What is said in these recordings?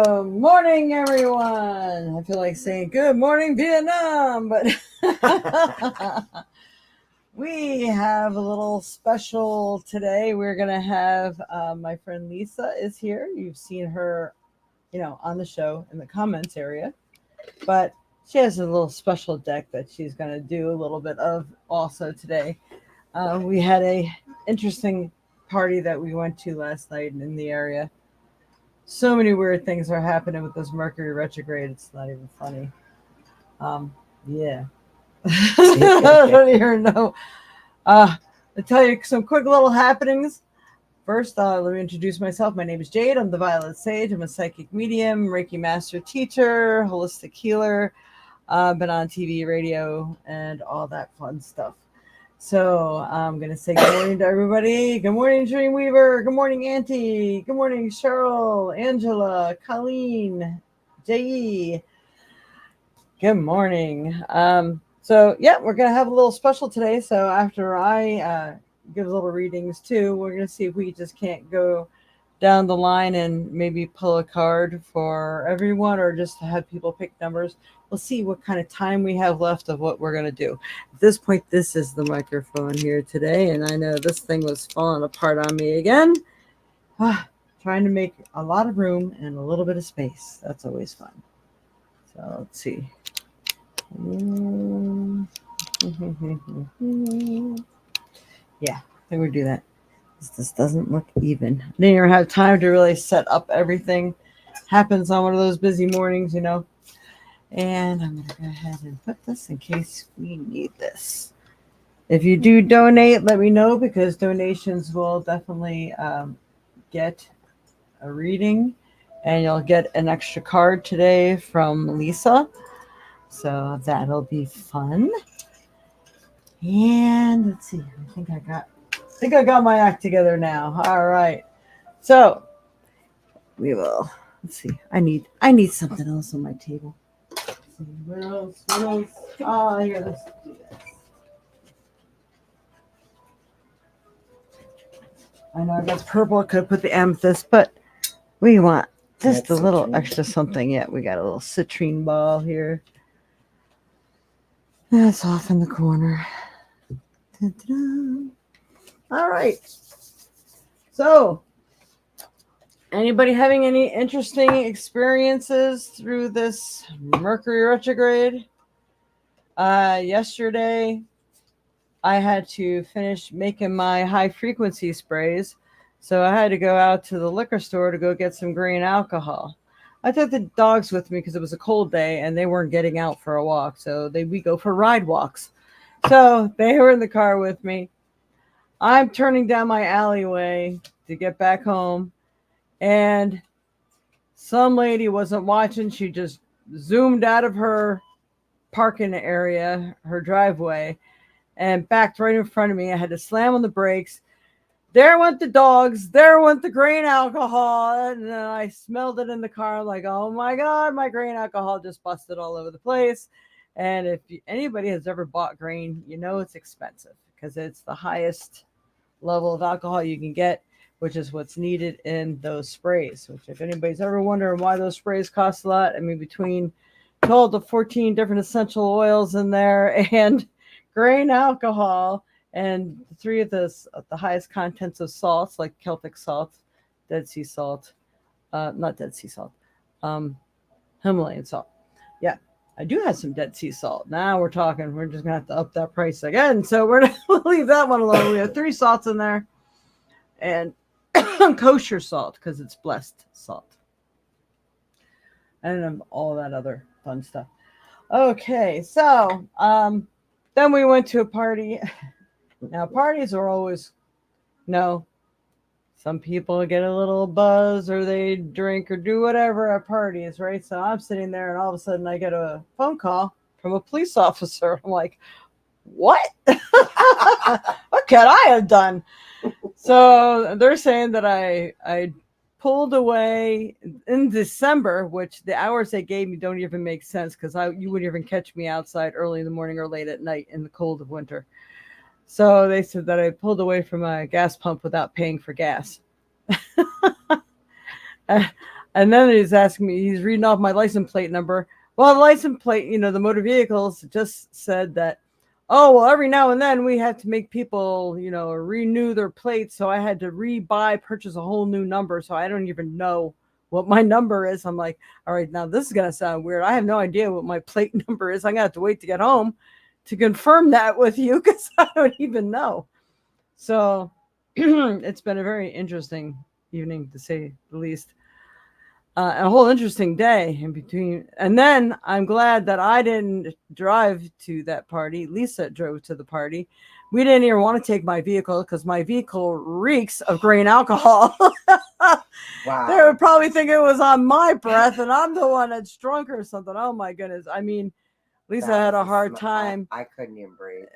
Good morning, everyone. I feel like saying good morning, Vietnam, but we have a little special today. We're going to have my friend Lisa is here. You've seen her, on the show in the comments area, but she has a little special deck that she's going to do a little bit of also today. We had a interesting party that we went to last night in the area. So many weird things are happening with this Mercury retrograde. It's not even funny. Yeah. I don't even know. I'll tell you some quick little happenings. First, let me introduce myself. My name is Jade. I'm the Violet Sage. I'm a psychic medium, Reiki master teacher, holistic healer. Been on TV, radio, and all that fun stuff. So I'm going to say good morning to everybody. Good morning, Dreamweaver. Good morning, Auntie. Good morning, Cheryl, Angela, Colleen, J.E. Good morning. We're going to have a little special today. So after I give little readings too, we're going to see if we just can't go down the line and maybe pull a card for everyone or just have people pick numbers. We'll see what kind of time we have left of what we're going to do. At this point, this is the microphone here today, and I know this thing was falling apart on me again. Trying to make a lot of room and a little bit of space. That's always fun. So let's see. Yeah, I think we'll do that. This doesn't look even. I didn't even have time to really set up everything. Happens on one of those busy mornings, And I'm going to go ahead and put this in case we need this. If you do donate, let me know because donations will definitely get a reading. And you'll get an extra card today from Lisa. So that'll be fun. And let's see. I think I got my act together now. All right. So we will. Let's see. I need something else on my table. What else? Oh, here, let's do this. I know I got purple. I could put the amethyst, but we want just a little extra something. Yeah, we got a little citrine ball here. That's off in the corner. Ta-da. All right. So, anybody having any interesting experiences through this Mercury retrograde? Yesterday, I had to finish making my high frequency sprays. So I had to go out to the liquor store to go get some green alcohol. I took the dogs with me because it was a cold day and they weren't getting out for a walk. So we go for ride walks. So they were in the car with me. I'm turning down my alleyway to get back home. And some lady wasn't watching. She just zoomed out of her parking area, her driveway, and backed right in front of me. I had to slam on the brakes. There went the dogs. There went the grain alcohol. And then I smelled it in the car. I'm like, oh my God, my grain alcohol just busted all over the place. And if anybody has ever bought grain, it's expensive because it's the highest level of alcohol you can get, which is what's needed in those sprays. Which if anybody's ever wondering why those sprays cost a lot, I mean, between 12 to 14 different essential oils in there and grain alcohol and three of the highest contents of salts like Celtic salt, Dead Sea salt, not Dead Sea salt, Himalayan salt. Yeah, I do have some Dead Sea salt. Now we're talking. We're just going to have to up that price again. So we'll leave that one alone. We have 3 salts in there and kosher salt because it's blessed salt. And all that other fun stuff. Okay, so then we went to a party. Now, parties are always, some people get a little buzz or they drink or do whatever at parties, right? So I'm sitting there and all of a sudden I get a phone call from a police officer. I'm like, what? What could I have done? So they're saying that I pulled away in December, which the hours they gave me don't even make sense because you wouldn't even catch me outside early in the morning or late at night in the cold of winter. So they said that I pulled away from a gas pump without paying for gas. And then he's asking me, he's reading off my license plate number. Well, the license plate, the motor vehicles just said that, oh, well, every now and then we have to make people, renew their plates. So I had to purchase a whole new number. So I don't even know what my number is. I'm like, all right, now this is going to sound weird. I have no idea what my plate number is. I'm going to have to wait to get home to confirm that with you because I don't even know. So it's been a very interesting evening, to say the least. A whole interesting day in between. And then I'm glad that I didn't drive to that party. Lisa drove to the party. We didn't even want to take my vehicle because my vehicle reeks of grain alcohol. Wow. They would probably think it was on my breath and I'm the one that's drunk or something. Oh my goodness. I mean, Lisa had a hard time. I couldn't even breathe.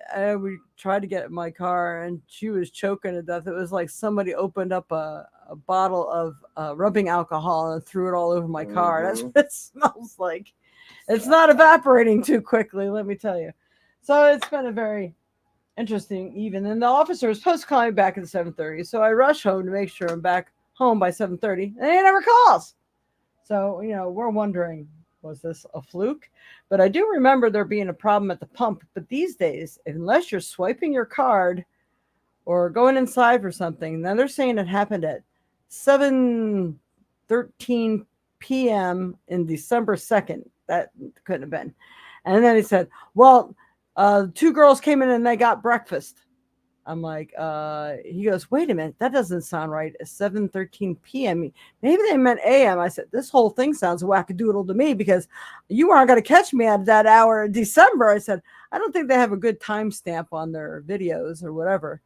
We tried to get in my car and she was choking to death. It was like somebody opened up a bottle of rubbing alcohol and threw it all over my car. That's what it smells like. It's not evaporating too quickly, let me tell you. So it's been a very interesting evening. And the officer was supposed to call me back at 7:30. So I rush home to make sure I'm back home by 7:30. And he never calls. So, we're wondering, was this a fluke? But I do remember there being a problem at the pump. But these days, unless you're swiping your card or going inside for something, then they're saying it happened at 7:13 p.m. in December 2nd. That couldn't have been. And then he said, well, two girls came in and they got breakfast. I'm like, he goes, wait a minute, that doesn't sound right. It's 7:13 p.m. Maybe they meant a.m. I said, this whole thing sounds wackadoodle to me because you aren't going to catch me at that hour in December. I said, I don't think they have a good timestamp on their videos or whatever.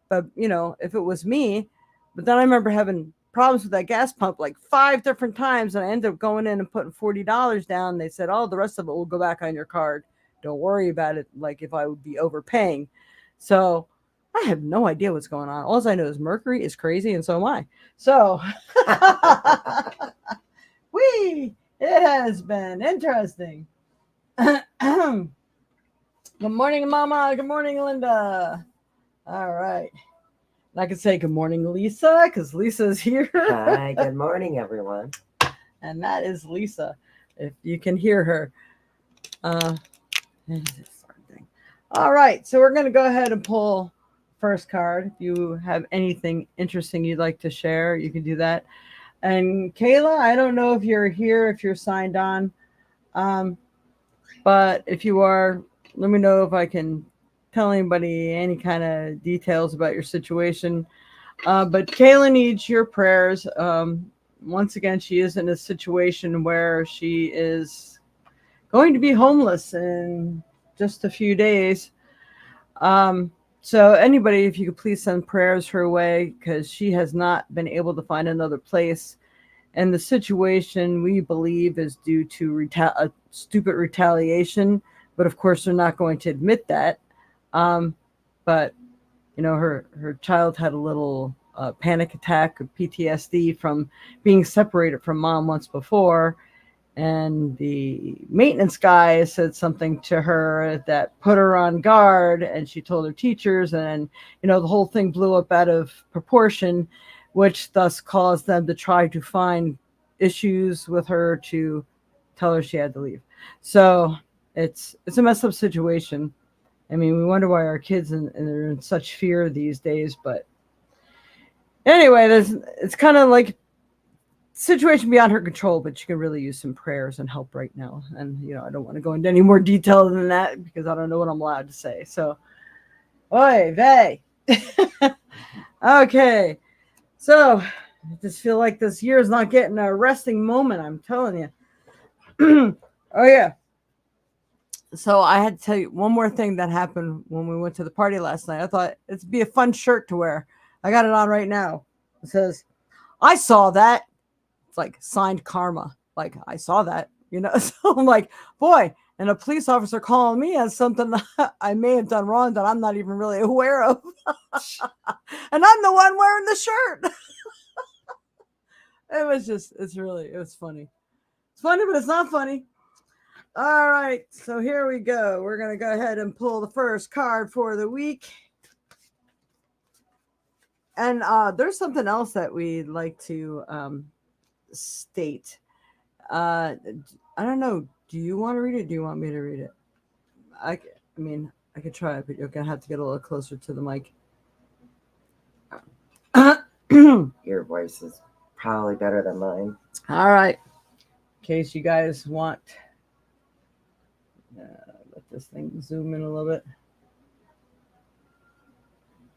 But, if it was me, but then I remember having problems with that gas pump like 5 different times. And I ended up going in and putting $40 down. They said, oh, the rest of it will go back on your card. Don't worry about it. Like if I would be overpaying. So I have no idea what's going on. All I know is Mercury is crazy, and so am I. So, it has been interesting. Good morning, Mama. Good morning, Linda. All right. And I can say good morning, Lisa, because Lisa's here. Hi, good morning, everyone. And that is Lisa, if you can hear her. All right. So we're going to go ahead and pull first card. If you have anything interesting you'd like to share, you can do that. And Kayla, I don't know if you're here, if you're signed on, but if you are, let me know if I can tell anybody any kind of details about your situation. But Kayla needs your prayers. Once again, she is in a situation where she is going to be homeless in just a few days. So anybody, if you could please send prayers her way, because she has not been able to find another place. And the situation, we believe, is due to a stupid retaliation. But of course, they're not going to admit that. But, her child had a little panic attack of PTSD from being separated from mom once before. And the maintenance guy said something to her that put her on guard, and she told her teachers, and the whole thing blew up out of proportion, which thus caused them to try to find issues with her to tell her she had to leave. So it's a messed up situation. I mean, we wonder why our kids are in such fear these days. But anyway, it's kind of like situation beyond her control, but she can really use some prayers and help right now. And I don't want to go into any more detail than that because I don't know what I'm allowed to say. So, oy vey. Okay, so I just feel like this year is not getting a resting moment. I'm telling you. Oh yeah. So I had to tell you one more thing that happened when we went to the party last night. I thought it'd be a fun shirt to wear. I got it on right now. It says, "I saw that." It's like signed karma. Like I saw that, So I'm like, boy, and a police officer calling me on something that I may have done wrong that I'm not even really aware of. And I'm the one wearing the shirt. It was funny. It's funny, but it's not funny. All right, so here we go. We're going to go ahead and pull the first card for the week. And there's something else that we'd like to state. I don't know. Do you want to read it? Do you want me to read it? I mean, I could try it, but you're gonna have to get a little closer to the mic. Your voice is probably better than mine. All right. In case you guys want, let this thing zoom in a little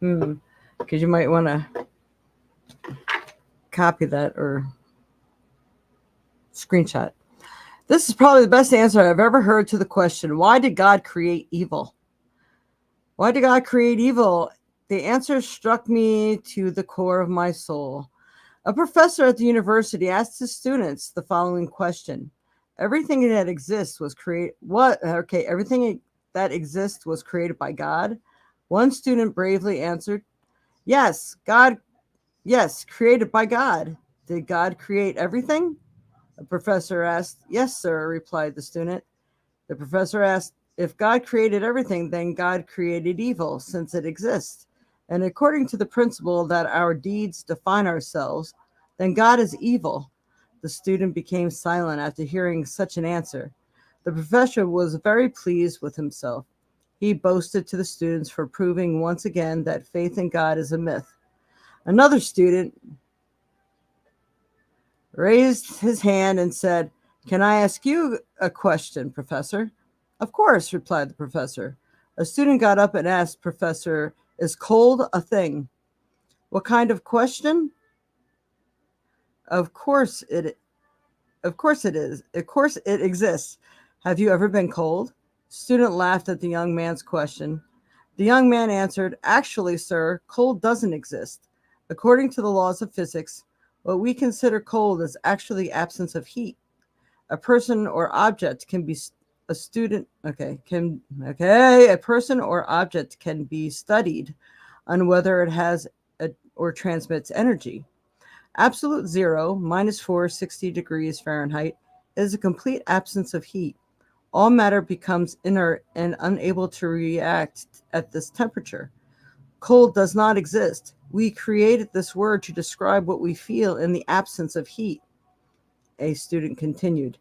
bit. Because you might want to copy that or screenshot. This is probably the best answer I've ever heard to the question, why did God create evil? Why did God create evil? The answer struck me to the core of my soul. A professor at the university asked his students the following question. Everything that exists was everything that exists was created by God. One student bravely answered, yes, created by God. Did God create everything? The professor asked. Yes, sir, replied the student. The professor asked, if God created everything, then God created evil, since it exists. And according to the principle that our deeds define ourselves, then God is evil. The student became silent after hearing such an answer. The professor was very pleased with himself. He boasted to the students for proving once again that faith in God is a myth. Another student raised his hand and said, can I ask you a question, Professor? Of course, replied the professor. A student got up and asked, Professor, is cold a thing? What kind of question? Of course it is. Of course it exists. Have you ever been cold? Student laughed at the young man's question. The young man answered, actually, sir, cold doesn't exist. According to the laws of physics, what we consider cold is actually the absence of heat. A person or object can be a person or object can be studied on whether it has or transmits energy. Absolute zero, -460 degrees Fahrenheit, is a complete absence of heat. All matter becomes inert and unable to react at this temperature. Cold does not exist. We created this word to describe what we feel in the absence of heat. A student continued.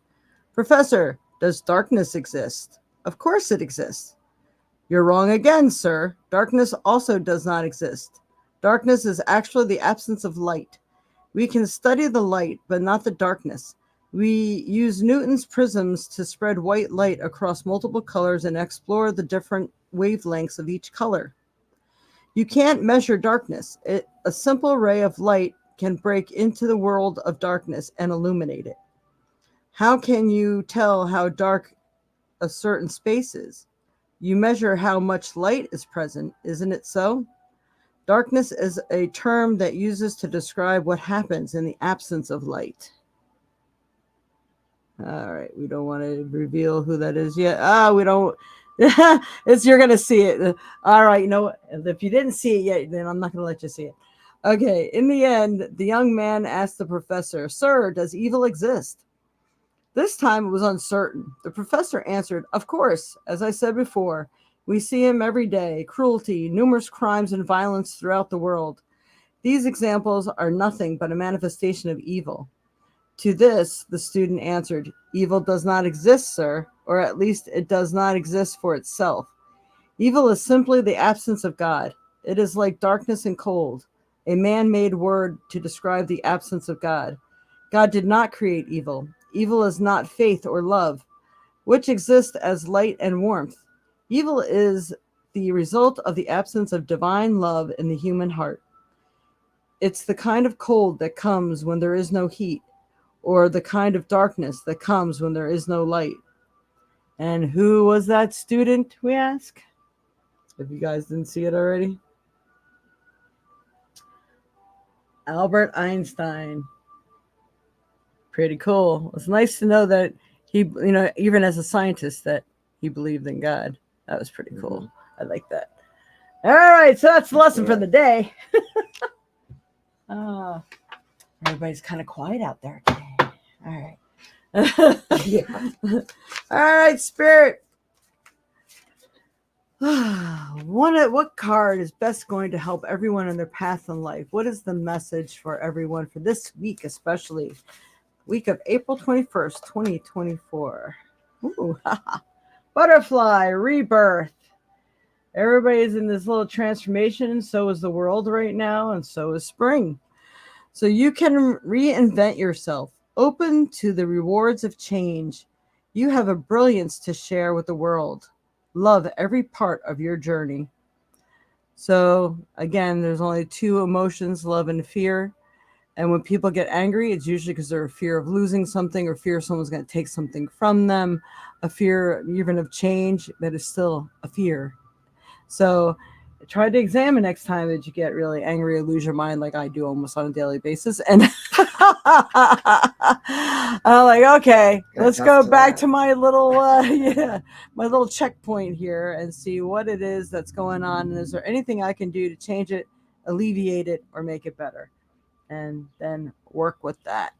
Professor, does darkness exist? Of course it exists. You're wrong again, sir. Darkness also does not exist. Darkness is actually the absence of light. We can study the light, but not the darkness. We use Newton's prisms to spread white light across multiple colors and explore the different wavelengths of each color. You can't measure darkness. A simple ray of light can break into the world of darkness and illuminate it. How can you tell how dark a certain space is? You measure how much light is present, isn't it so? Darkness is a term that uses to describe what happens in the absence of light. All right, we don't want to reveal who that is yet. We don't. You're going to see it. All right, you know, if you didn't see it yet, then I'm not going to let you see it. Okay, in the end, the young man asked the professor, Sir, does evil exist? This time it was uncertain. The professor answered, Of course, as I said before, we see him every day, cruelty, numerous crimes and violence throughout the world. These examples are nothing but a manifestation of evil. To this, the student answered, Evil does not exist, sir, or at least it does not exist for itself. Evil is simply the absence of God. It is like darkness and cold, a man-made word to describe the absence of God. God did not create evil. Evil is not faith or love, which exist as light and warmth. Evil is the result of the absence of divine love in the human heart. It's the kind of cold that comes when there is no heat, or the kind of darkness that comes when there is no light. And who was that student, we ask? If you guys didn't see it already. Albert Einstein. Pretty cool. It's nice to know that he, even as a scientist, that he believed in God. That was pretty cool. Mm-hmm. I like that. All right, so that's the lesson for the day. Everybody's kind of quiet out there today. All right. All right, Spirit. What card is best going to help everyone in their path in life? What is the message for everyone for this week, especially? week of April 21st, 2024. Ooh, butterfly rebirth. Everybody's in this little transformation. So is the world right now, and so is spring. So you can reinvent yourself, open to the rewards of change. You have a brilliance to share with the world. Love every part of your journey. So, again, there's only two emotions, love and fear. And when people get angry, it's usually because they're a fear of losing something or fear someone's going to take something from them, a fear even of change that is still a fear. So try to examine next time that you get really angry or lose your mind like I do almost on a daily basis. And I'm like, okay, let's go back to my little my little checkpoint here and see what it is that's going on. And is there anything I can do to change it, alleviate it, or make it better? And then work with that.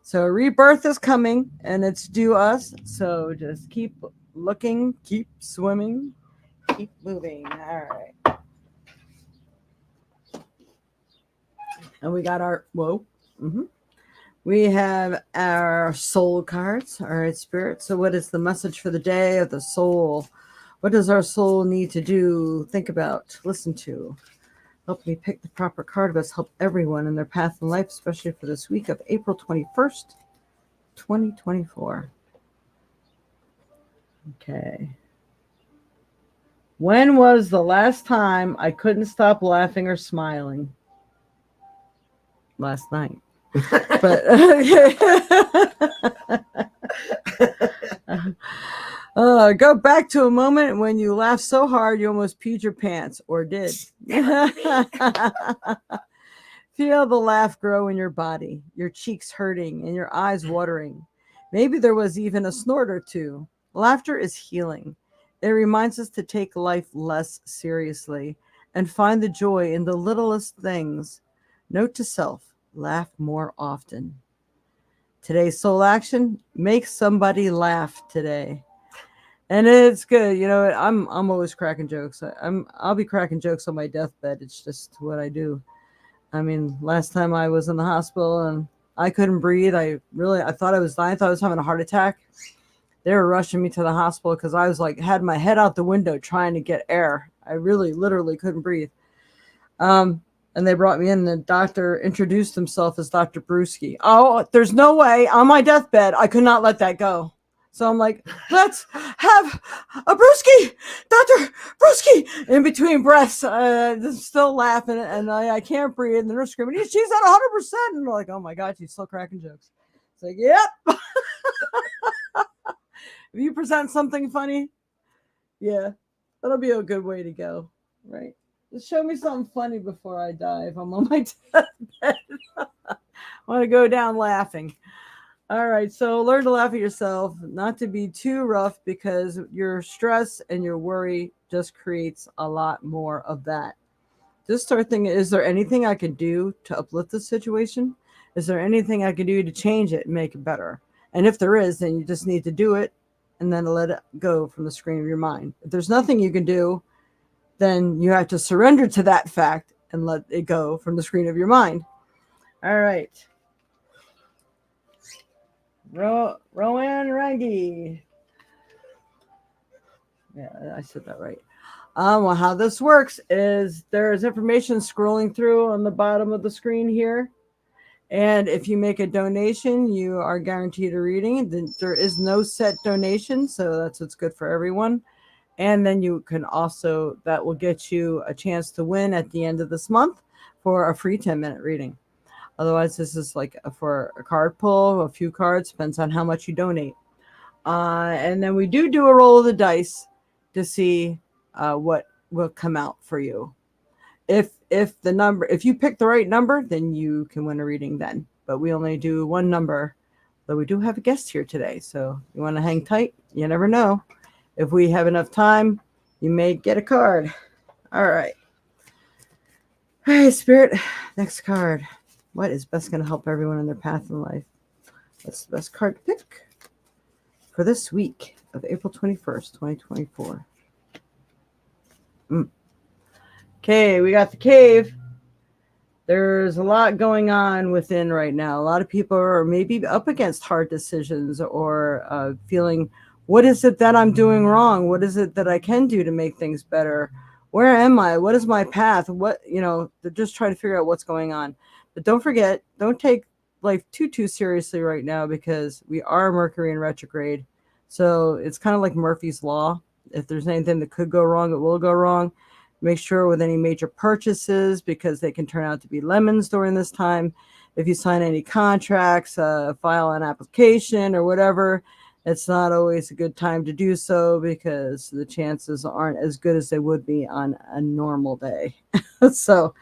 So rebirth is coming and it's due us. So just keep looking, keep swimming, keep moving. All right. And we got our we have our soul cards. All right, Spirit. So what is the message for the day of the soul? What does our soul need to do, think about, listen to? Help me pick the proper card. Let's help everyone in their path in life, especially for this week of April 21st, 2024. Okay. When was the last time I couldn't stop laughing or smiling? Last night. But go back to a moment when you laughed so hard you almost peed your pants, or did. Feel the laugh grow in your body, your cheeks hurting and your eyes watering. Maybe there was even a snort or two. Laughter is healing. It reminds us to take life less seriously and find the joy in the littlest things. Note to self, laugh more often. Today's soul action, make somebody laugh today. And it's good. You know, I'm always cracking jokes. I'll be cracking jokes on my deathbed. It's just what I do. I mean, last time I was in the hospital and I couldn't breathe. I thought I was dying. I thought I was having a heart attack. They were rushing me to the hospital because I was like, had my head out the window trying to get air. I really, literally couldn't breathe. And they brought me in. The doctor introduced himself as Dr. Brewski. Oh, there's no way on my deathbed I could not let that go. So I'm like, let's have a brewski, Dr. Brewski, in between breaths, still laughing, and I can't breathe. And they're screaming, she's at 100%. And I'm like, oh my God, she's still cracking jokes. It's like, yep. If you present something funny, yeah, that'll be a good way to go, right? Just show me something funny before I die if I'm on my deathbed. I want to go down laughing. All right, so learn to laugh at yourself, not to be too rough because your stress and your worry just creates a lot more of that. Just start thinking, is there anything I can do to uplift the situation? Is there anything I can do to change it and make it better? And if there is, then you just need to do it and then let it go from the screen of your mind. If there's nothing you can do, then you have to surrender to that fact and let it go from the screen of your mind. All right. Rowan Rangi. Yeah, I said that right. Well, how this works is there is information scrolling through on the bottom of the screen here. And if you make a donation, you are guaranteed a reading. There is no set donation, so that's what's good for everyone. And then you can also, that will get you a chance to win at the end of this month for a free 10-minute reading. Otherwise, this is like for a card pull, a few cards, depends on how much you donate. And then we do a roll of the dice to see what will come out for you. If you pick the right number, then you can win a reading then. But we only do one number, though we do have a guest here today. So you want to hang tight? You never know. If we have enough time, you may get a card. All right. All right, Spirit. Next card. What is best going to help everyone in their path in life? What's the best card to pick for this week of April 21st, 2024? Okay, we got the cave. there's a lot going on within right now. A lot of people are maybe up against hard decisions or feeling, what is it that I'm doing wrong? What is it that I can do to make things better? Where am I? What is my path? What, they're just trying to figure out what's going on. But don't forget, don't take life too seriously right now, because we are Mercury in retrograde. So it's kind of like Murphy's Law. If there's anything that could go wrong, it will go wrong. Make sure with any major purchases, because they can turn out to be lemons during this time. If you sign any contracts, file an application or whatever, it's not always a good time to do so, because the chances aren't as good as they would be on a normal day. So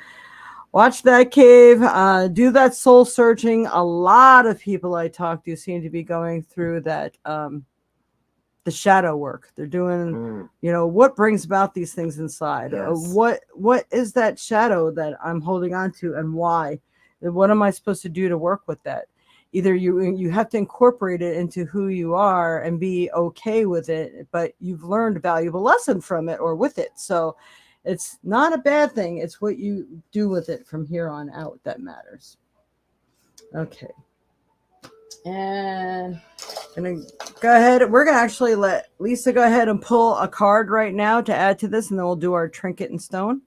watch that cave, do that soul searching. A lot of people I talk to seem to be going through that, the shadow work. They're doing, what brings about these things inside. Yes. What is that shadow that I'm holding on to, and why? And what am I supposed to do to work with that? Either you have to incorporate it into who you are and be okay with it, but you've learned a valuable lesson from it or with it. So it's not a bad thing. It's what you do with it from here on out that matters. Okay. And gonna go ahead. We're gonna actually let Lisa go ahead and pull a card right now to add to this, and then we'll do our trinket and stone.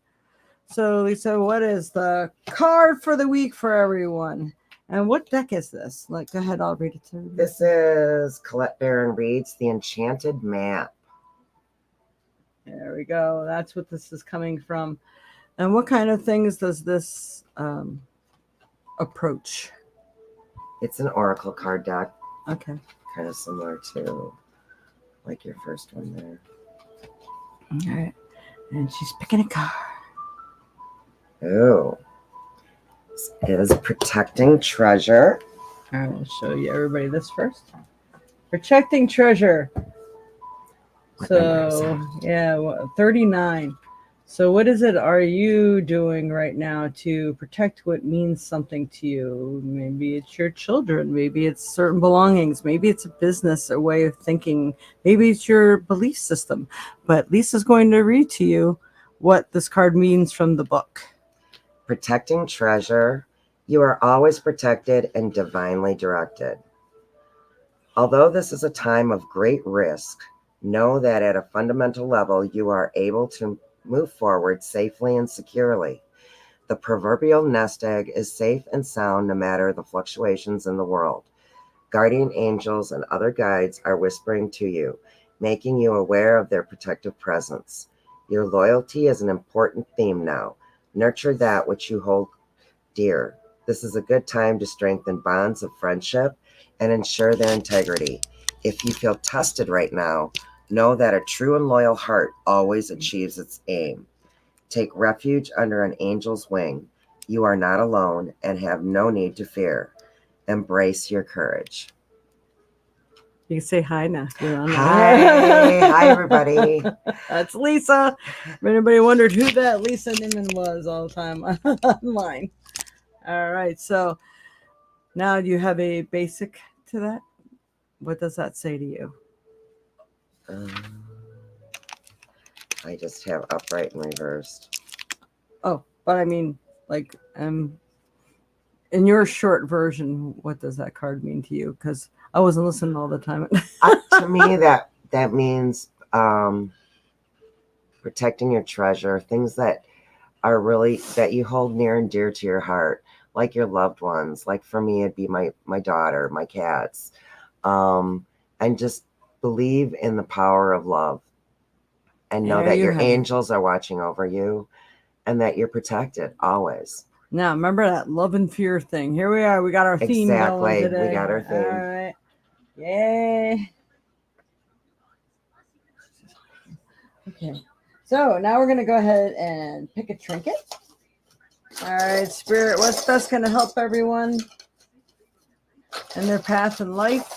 So Lisa, what is the card for the week for everyone? And what deck is this? Like, go ahead, I'll read it to you. This is Colette Baron Reed's The Enchanted Map. There we go. That's what this is coming from. And what kind of things does this approach? It's an oracle card deck. Okay. Kind of similar to like your first one there. All right. And she's picking a card. Oh. This is Protecting Treasure. All right, I'll show you everybody this first. Protecting Treasure. So, yeah, 39. So what is it are you doing right now to protect what means something to you? Maybe it's your children. Maybe it's certain belongings. Maybe it's a business, a way of thinking. Maybe it's your belief system. But Lisa's going to read to you what this card means from the book. Protecting treasure. You are always protected and divinely directed. Although this is a time of great risk, know that at a fundamental level, you are able to move forward safely and securely. The proverbial nest egg is safe and sound no matter the fluctuations in the world. Guardian angels and other guides are whispering to you, making you aware of their protective presence. Your loyalty is an important theme now. Nurture that which you hold dear. This is a good time to strengthen bonds of friendship and ensure their integrity. If you feel tested right now, know that a true and loyal heart always achieves its aim. Take refuge under an angel's wing. You are not alone and have no need to fear. Embrace your courage. You can say hi now. Hi everybody. That's Lisa. If anybody wondered who that Lisa Niman was all the time online. All right, so now you have a basic to that. What does that say to you? I just have upright and reversed. Oh, but I mean, like, in your short version, what does that card mean to you? Because I wasn't listening all the time. To me, that means protecting your treasure, things that are really that you hold near and dear to your heart, like your loved ones. Like for me, it'd be my daughter, my cats, and just believe in the power of love, and know that your angels are watching over you, and that you're protected always. Now, remember that love and fear thing. Here we are. We got our theme going today. We got our theme. All right. Yay. Okay. So now we're going to go ahead and pick a trinket. All right, Spirit, what's best going to help everyone in their path in life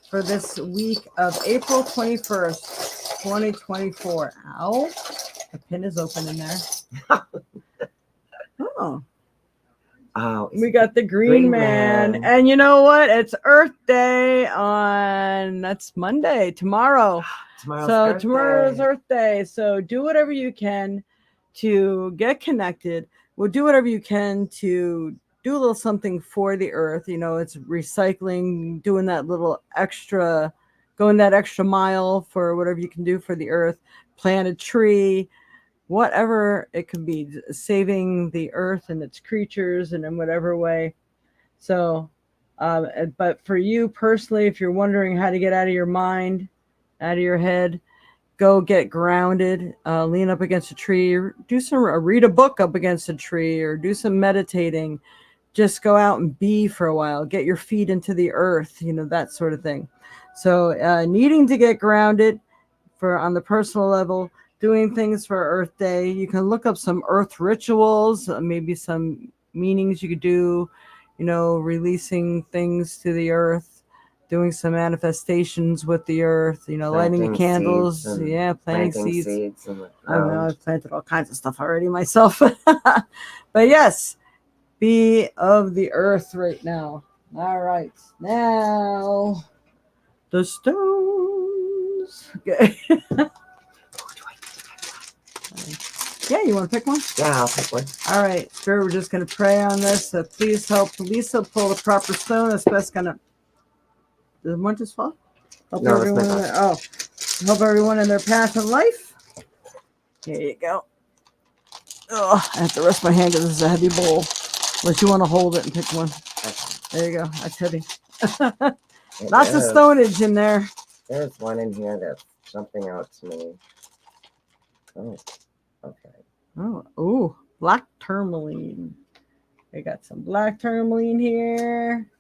for this week of April 21st, 2024? Ow. The pin is open in there. Oh, we got the Green Man. And you know what? It's Earth Day that's Monday, tomorrow. Tomorrow's Earth Day. So do whatever you can to get connected, well, do whatever you can to do a little something for the earth. It's recycling, doing that little extra, going that extra mile for whatever you can do for the earth. Plant a tree, whatever it could be, saving the earth and its creatures, and in whatever way. So, but for you personally, if you're wondering how to get out of your mind, out of your head, go get grounded, lean up against a tree, do some, read a book up against a tree, or do some meditating. Just go out and be for a while, get your feet into the earth, that sort of thing. So, needing to get grounded for on the personal level, doing things for Earth Day. You can look up some Earth rituals, maybe some meanings you could do, releasing things to the earth, doing some manifestations with the earth, lighting the candles, planting seeds. I know I've planted all kinds of stuff already myself. But yes, be of the earth right now. All right. Now, the stones. Okay. Yeah, you want to pick one? Yeah, I'll pick one. All right, sure. We're just going to pray on this. So please help Lisa pull the proper stone. That's best going to. Did one just fall? Help No, everyone in their, help everyone in their path in life. Here you go. Oh, I have to rest my hand because this is a heavy bowl. Unless you want to hold it and pick one. There you go. That's heavy. Lots of stonage in there. There's one in here that's jumping out to me. Oh, okay. Oh, ooh, black tourmaline. I got some black tourmaline here.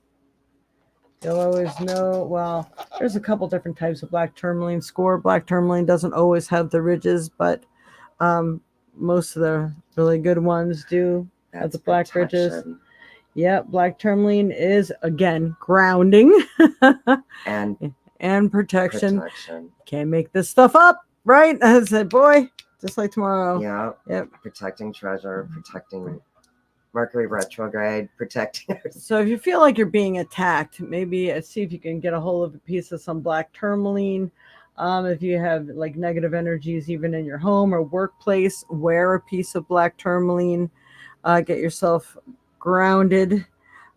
You'll always know, well, there's a couple different types of black tourmaline. Score black tourmaline doesn't always have the ridges, but most of the really good ones do have the black ridges. Yep, black tourmaline is, again, grounding and protection. Can't make this stuff up, right? I said, boy, just like tomorrow. Yeah. Yep. Protecting treasure, protecting Mercury retrograde, protecting. So if you feel like you're being attacked, maybe see if you can get a hold of a piece of some black tourmaline. If you have like negative energies even in your home or workplace, wear a piece of black tourmaline. Get yourself grounded.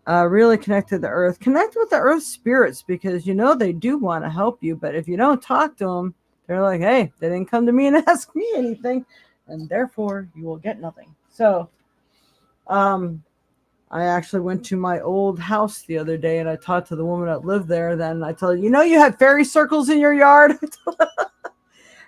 Really connect to the earth. Connect with the earth spirits, because they do want to help you. But if you don't talk to them, they're like, hey, they didn't come to me and ask me anything, and therefore you will get nothing. So I actually went to my old house the other day and I talked to the woman that lived there. Then I told her, you have fairy circles in your yard.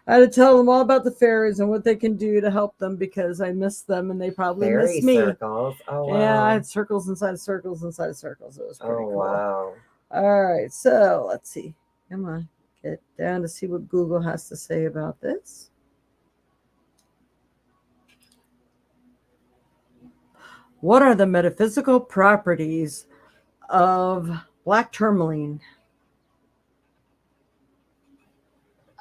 I had to tell them all about the fairies and what they can do to help them, because I miss them and they probably miss me. Circles. Oh, wow. Yeah, I had circles inside of circles inside of circles. It was pretty cool. Wow. All right, so let's see. Come on, get down to see what Google has to say about this. What are the metaphysical properties of black tourmaline?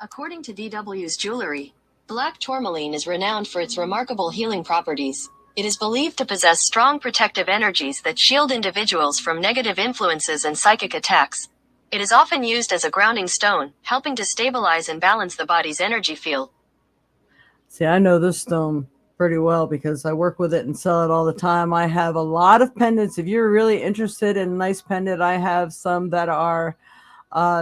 According to DW's Jewelry, black tourmaline is renowned for its remarkable healing properties. It is believed to possess strong protective energies that shield individuals from negative influences and psychic attacks. It is often used as a grounding stone, helping to stabilize and balance the body's energy field. See, I know this stone pretty well because I work with it and sell it all the time. I have a lot of pendants. If you're really interested in a nice pendant, I have some that are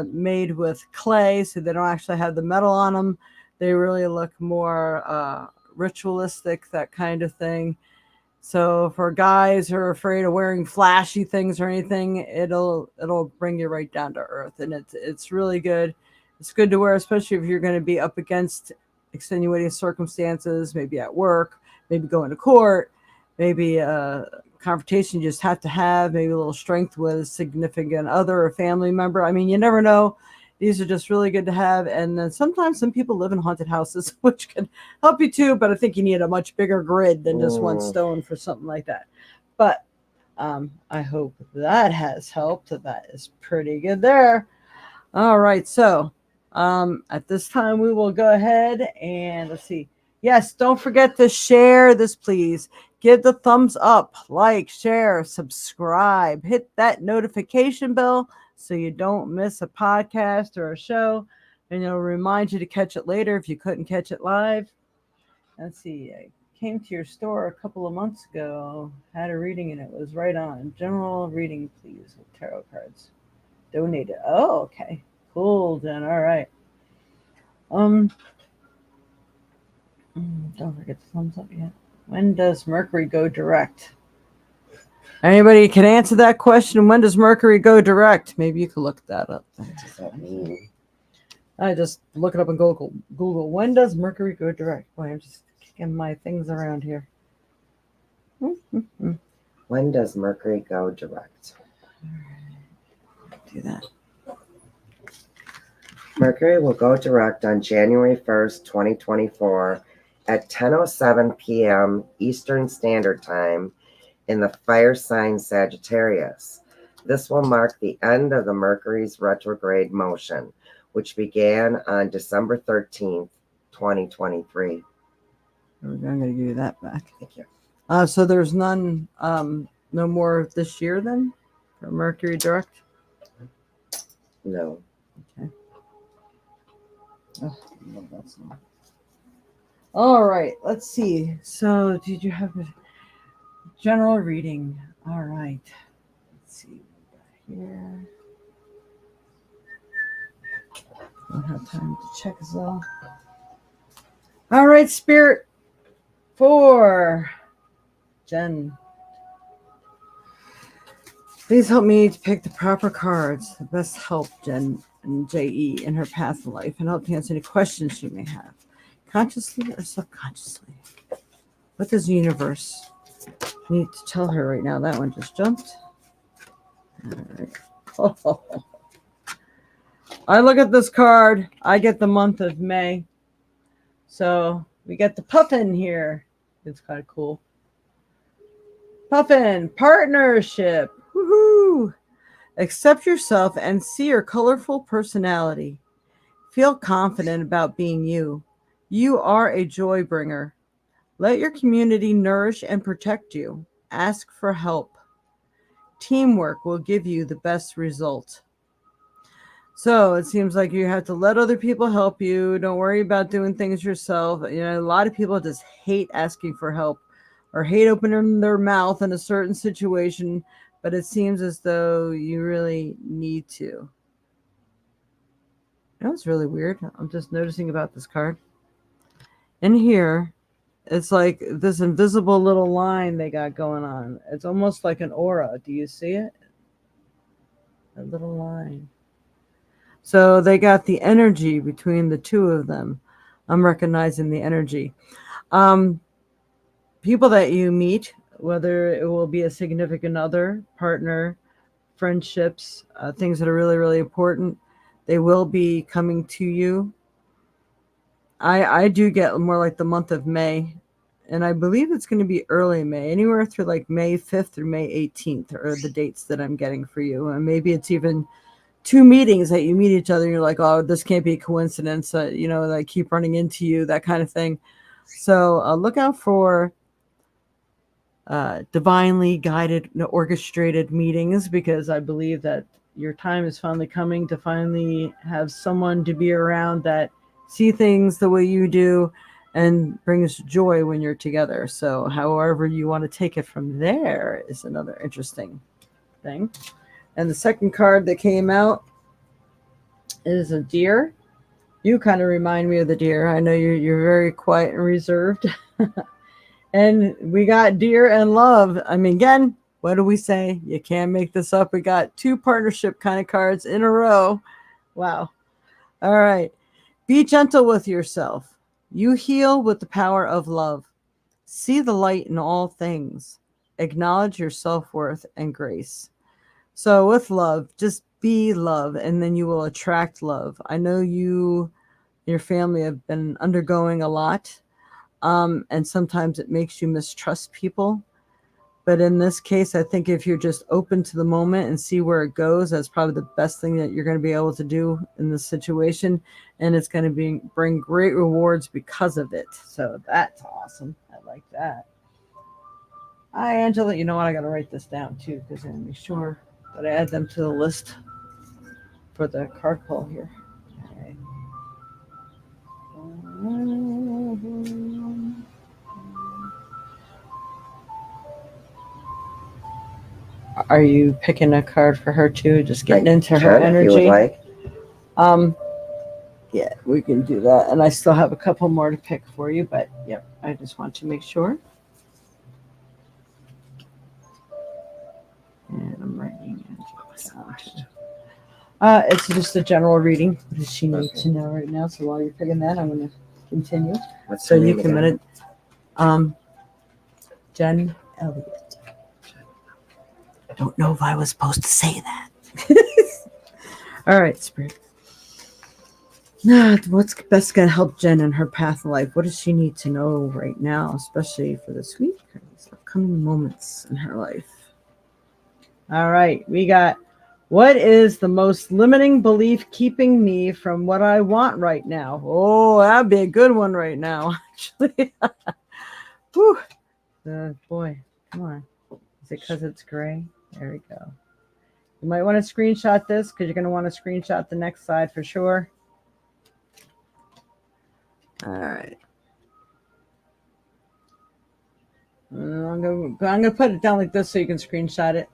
made with clay, so they don't actually have the metal on them. They really look more ritualistic, that kind of thing. So for guys who are afraid of wearing flashy things or anything, it'll bring you right down to earth, and it's really good. It's good to wear, especially if you're going to be up against extenuating circumstances, maybe at work, maybe going to court, maybe a confrontation you just have to have, maybe a little strength with a significant other or family member. I mean, you never know. These are just really good to have. And then sometimes some people live in haunted houses, which can help you too, but I think you need a much bigger grid than just one stone for something like that. But I hope that has helped. That is pretty good there. All right, so at this time we will go ahead and let's see. Yes, don't forget to share this, please. Give the thumbs up, like, share, subscribe, hit that notification bell so you don't miss a podcast or a show, and it'll remind you to catch it later if you couldn't catch it live. Let's see. came to your store a couple of months ago. Had a reading and it was right on. General reading, please, with tarot cards. Donated. Oh, okay. Cool, Jen. All right. Um, don't forget the thumbs up yet. When does Mercury go direct? Anybody can answer that question. When does Mercury go direct? Maybe you could look that up. What does that mean? I just look it up in Google. Google. When does Mercury go direct? Boy, I'm just kicking my things around here. When does Mercury go direct? Do that. Mercury will go direct on January 1st, 2024 at 10:07 p.m. Eastern Standard Time in the fire sign Sagittarius. This will mark the end of the Mercury's retrograde motion, which began on December 13th, 2023. I'm going to give you that back. Thank you. So there's none, no more this year then for Mercury direct? No. Okay. Oh, I love that song. All right, let's see. So did you have a general reading? All right. Let's see. Here. Don't have time to check as well. All right, Spirit, for Jen. Please help me to pick the proper cards, the best help Jen and JE in her path of life, and help to answer any questions she may have, consciously or subconsciously. What does the universe need to tell her right now? That one just jumped. All right. I look at this card. I get the month of May. So we get the puffin here. It's kind of cool. Puffin, partnership. Woohoo! Accept yourself and see your colorful personality. Feel confident about being you. You are a joy bringer. Let your community nourish and protect you. Ask for help. Teamwork will give you the best result. So it seems like you have to let other people help you. Don't worry about doing things yourself. You know, a lot of people just hate asking for help or hate opening their mouth in a certain situation, but it seems as though you really need to. You know, it's really weird. I'm just noticing about this card. In here, it's like this invisible little line they got going on. It's almost like an aura. Do you see it? A little line. So they got the energy between the two of them. I'm recognizing the energy. People that you meet, whether it will be a significant other, partner, friendships, things that are really, really important, they will be coming to you. I do get more like the month of May, and I believe it's going to be early May, anywhere through like May 5th through May 18th are the dates that I'm getting for you. And maybe it's even 2 meetings that you meet each other and you're like, oh, this can't be a coincidence. You know, I keep running into you, that kind of thing. So look out for divinely guided, orchestrated meetings, because I believe that your time is finally coming to finally have someone to be around that see things the way you do and brings joy when you're together. So however you want to take it from there is another interesting thing. And the second card that came out is a deer. You kind of remind me of the deer. I know you're very quiet and reserved. And we got deer and love. I mean, again, what do we say? You can't make this up. We got 2 partnership kind of cards in a row. Wow. All right. Be gentle with yourself. You heal with the power of love. See the light in all things. Acknowledge your self-worth and grace. So with love, just be love, and then you will attract love. I know you, your family have been undergoing a lot, and sometimes it makes you mistrust people. But in this case, I think if you're just open to the moment and see where it goes, that's probably the best thing that you're going to be able to do in this situation. And it's going to bring great rewards because of it. So that's awesome. I like that. Hi, Angela. You know what? I got to write this down too, because I want to make sure that I add them to the list for the card pull here. All right. Are you picking a card for her too? Just getting into her If you would energy. like. Um, yeah, we can do that. And I still have a couple more to pick for you, but yep, I just want to make sure. And I'm writing it's just a general reading. What does she need to know right now? So while you're picking that, I'm going to continue. What's So her you name can again? Jen Elliott. I don't know if I was supposed to say that. All right, Spirit. What's best going to help Jen in her path of life? What does she need to know right now, especially for this week, or these upcoming moments in her life? All right, we got, what is the most limiting belief keeping me from what I want right now? Oh, that'd be a good one right now, actually. Whew. Boy, come on. Is it because it's gray? There we go. You might want to screenshot this because you're going to want to screenshot the next side for sure. All right. I'm going to put it down like this so you can screenshot it.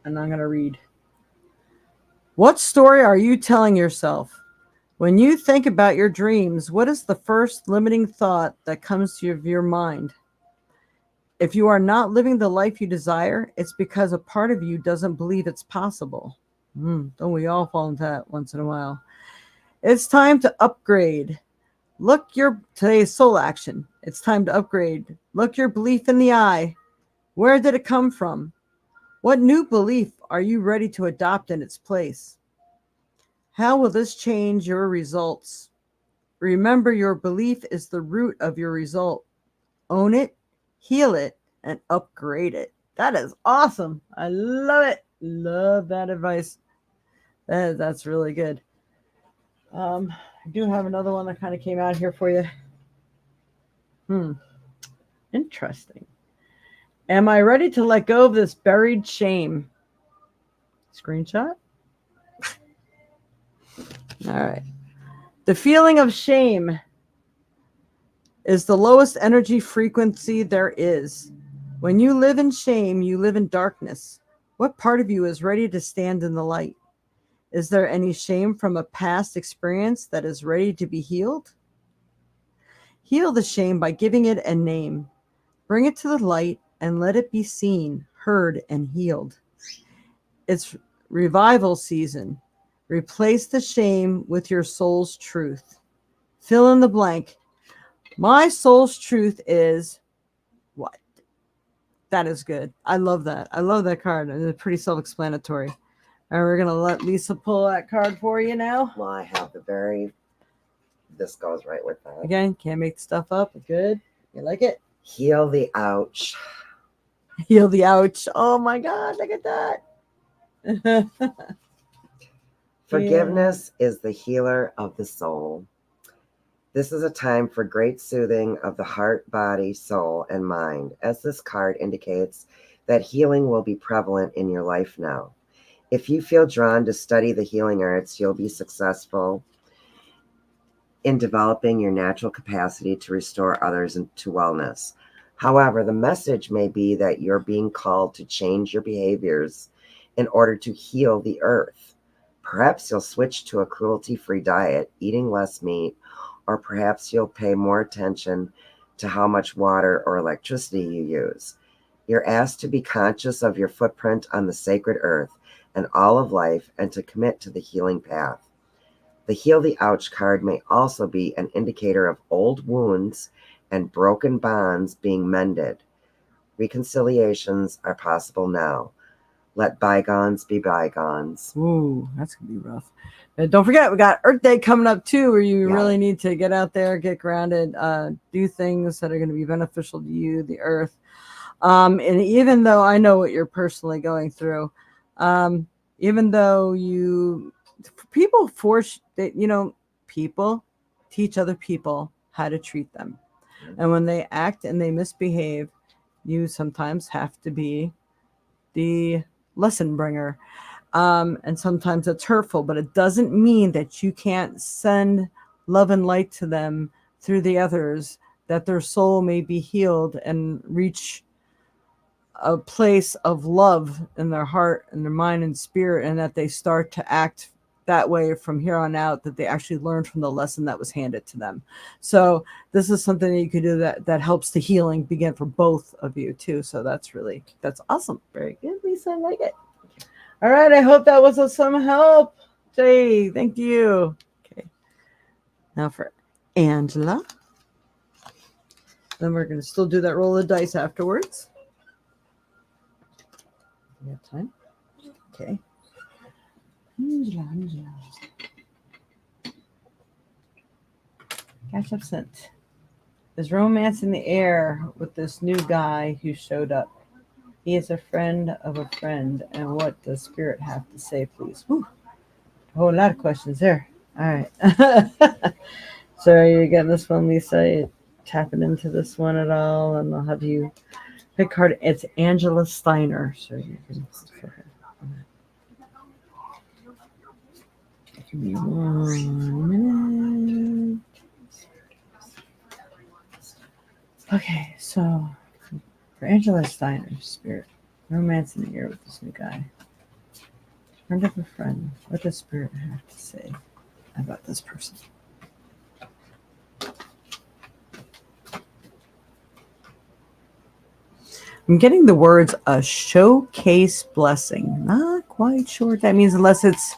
And I'm going to read. What story are you telling yourself? When you think about your dreams, what is the first limiting thought that comes to your mind? If you are not living the life you desire, it's because a part of you doesn't believe it's possible. Don't we all fall into that once in a while? It's time to upgrade. Today's soul action. It's time to upgrade. Look your belief in the eye. Where did it come from? What new belief are you ready to adopt in its place? How will this change your results? Remember, your belief is the root of your result. Own it, heal it, and upgrade it. That is awesome. I love it. Love that advice. That's really good. I do have another one that kind of came out here for you. Interesting. Am I ready to let go of this buried shame? Screenshot. All right. The feeling of shame is the lowest energy frequency there is. When you live in shame, you live in darkness. What part of you is ready to stand in the light? Is there any shame from a past experience that is ready to be healed? Heal the shame by giving it a name. Bring it to the light and let it be seen, heard, and healed. It's revival season. Replace the shame with your soul's truth. Fill in the blank. My soul's truth is what? That is good. I love that. I love that card. It's pretty self-explanatory. And we're going to let Lisa pull that card for you now. Well, I have this goes right with that. Again, can't make stuff up. Good. You like it? Heal the ouch. Heal the ouch. Oh my God, look at that. Forgiveness is the healer of the soul. This is a time for great soothing of the heart, body, soul, and mind, as this card indicates that healing will be prevalent in your life now. If you feel drawn to study the healing arts, you'll be successful in developing your natural capacity to restore others to wellness. However, the message may be that you're being called to change your behaviors in order to heal the earth. Perhaps you'll switch to a cruelty-free diet, eating less meat, or perhaps you'll pay more attention to how much water or electricity you use. You're asked to be conscious of your footprint on the sacred earth and all of life, and to commit to the healing path. The Heal the Ouch card may also be an indicator of old wounds and broken bonds being mended. Reconciliations are possible now. Let bygones be bygones. Ooh, that's going to be rough. And don't forget, we got Earth Day coming up too, where you really need to get out there, get grounded, do things that are going to be beneficial to you, the earth. And even though I know what you're personally going through, even though people teach other people how to treat them. And when they act and they misbehave, you sometimes have to be the lesson bringer. And sometimes it's hurtful, but it doesn't mean that you can't send love and light to them through the others, that their soul may be healed and reach a place of love in their heart and their mind and spirit, and that they start to act that way from here on out, that they actually learned from the lesson that was handed to them. So this is something that you can do that helps the healing begin for both of you too. So that's awesome. Very good, Lisa. I like it. All right, I hope that was of some help. Jay, thank you. Okay, now for Angela. Then we're going to still do that roll of dice afterwards. We have time. Okay. Angela. Catch up sent. There's romance in the air with this new guy who showed up. He is a friend of a friend. And what does Spirit have to say, please? Whew. A whole lot of questions there. All right. So are you getting this one, Lisa? You tapping into this one at all? And I'll have you pick card. It's Angela Steiner. So you can for her. Give me 1 minute. Okay, so for Angela Steiner, Spirit, romance in the air with this new guy. Friend of a friend. What does Spirit have to say about this person? I'm getting the words a showcase blessing. Not quite sure what that means, unless it's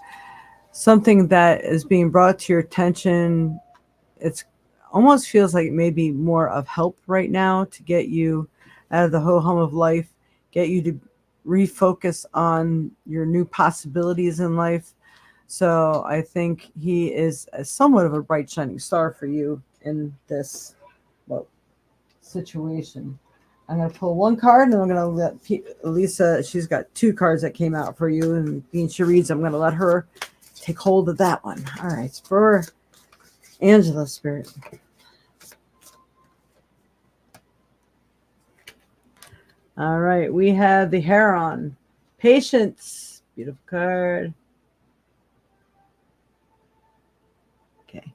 something that is being brought to your attention. It's almost feels like it may be more of help right now to get you out of the ho-hum of life, get you to refocus on your new possibilities in life. So I think he is somewhat of a bright shining star for you in this situation. I'm going to pull one card, and I'm going to let Lisa, she's got 2 cards that came out for you, and being she reads, I'm going to let her take hold of that one. All right, it's for Angela, Spirit. All right, we have the Heron. Patience. Beautiful card. Okay.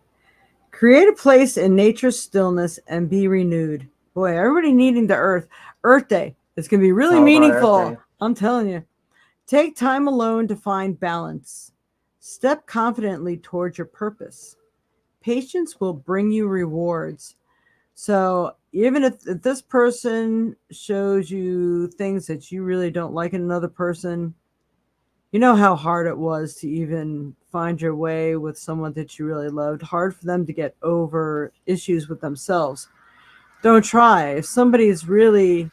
Create a place in nature's stillness and be renewed. Boy, everybody needing the earth. Earth Day. It's going to be really meaningful. I'm telling you. Take time alone to find balance. Step confidently towards your purpose. Patience will bring you rewards. So even if this person shows you things that you really don't like in another person, you know how hard it was to even find your way with someone that you really loved. Hard for them to get over issues with themselves. Don't try. If somebody is really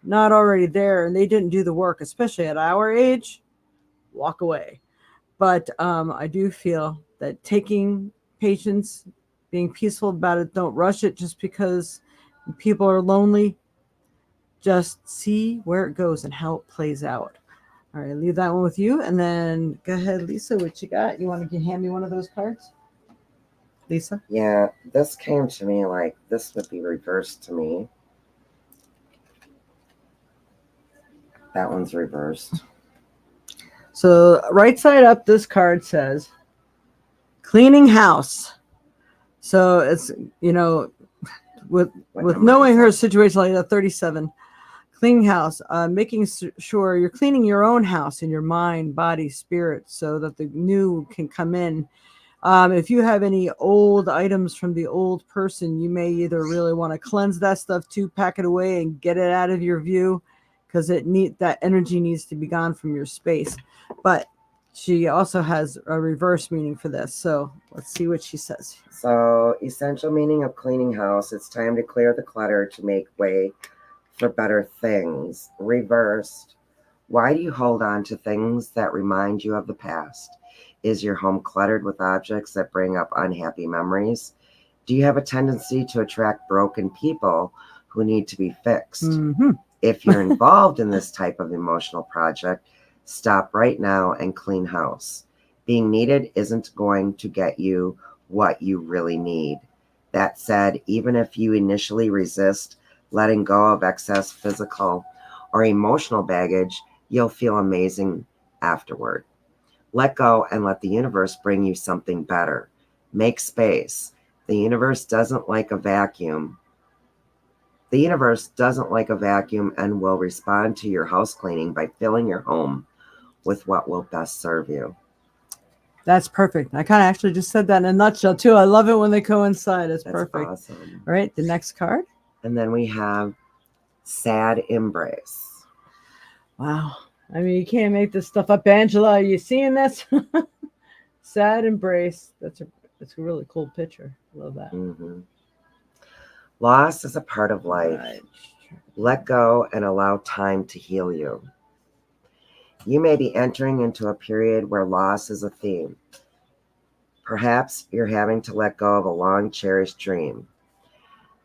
not already there and they didn't do the work, especially at our age, walk away. But I do feel that taking patience, being peaceful about it, don't rush it just because people are lonely. Just see where it goes and how it plays out. All right, leave that one with you. And then go ahead, Lisa, what you got? You want to hand me one of those cards? Lisa? Yeah, this came to me like this would be reversed to me. That one's reversed. So right side up, this card says cleaning house. So it's, with knowing her situation like that, 37, cleaning house, making sure you're cleaning your own house in your mind, body, spirit, so that the new can come in. If you have any old items from the old person, you may either really want to cleanse that stuff too, pack it away and get it out of your view, because that energy needs to be gone from your space. But she also has a reverse meaning for this. So let's see what she says. So, essential meaning of cleaning house. It's time to clear the clutter to make way for better things. Reversed. Why do you hold on to things that remind you of the past? Is your home cluttered with objects that bring up unhappy memories? Do you have a tendency to attract broken people who need to be fixed? Mm-hmm. If you're involved in this type of emotional project, stop right now and clean house. Being needed isn't going to get you what you really need. That said, even if you initially resist letting go of excess physical or emotional baggage, you'll feel amazing afterward. Let go and let the universe bring you something better. Make space. The universe doesn't like a vacuum. The universe doesn't like a vacuum and will respond to your house cleaning by filling your home with what will best serve you. That's perfect. I kind of actually just said that in a nutshell too. I love it when they coincide. It's That's perfect. awesome. All right, the next card. And then we have sad embrace. Wow. I mean, you can't make this stuff up, Angela. Are you seeing this? Sad embrace. That's a really cool picture. Love that. Mm-hmm. Loss is a part of life. Right. Let go and allow time to heal you. You may be entering into a period where loss is a theme. Perhaps you're having to let go of a long cherished dream.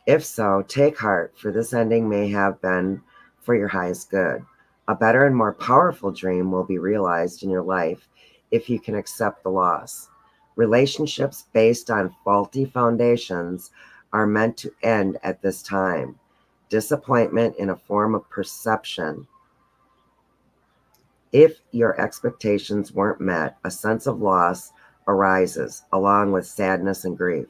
If so, take heart, for this ending may have been for your highest good. A better and more powerful dream will be realized in your life if you can accept the loss. Relationships based on faulty foundations are meant to end at this time. Disappointment in a form of perception. If your expectations weren't met, a sense of loss arises, along with sadness and grief.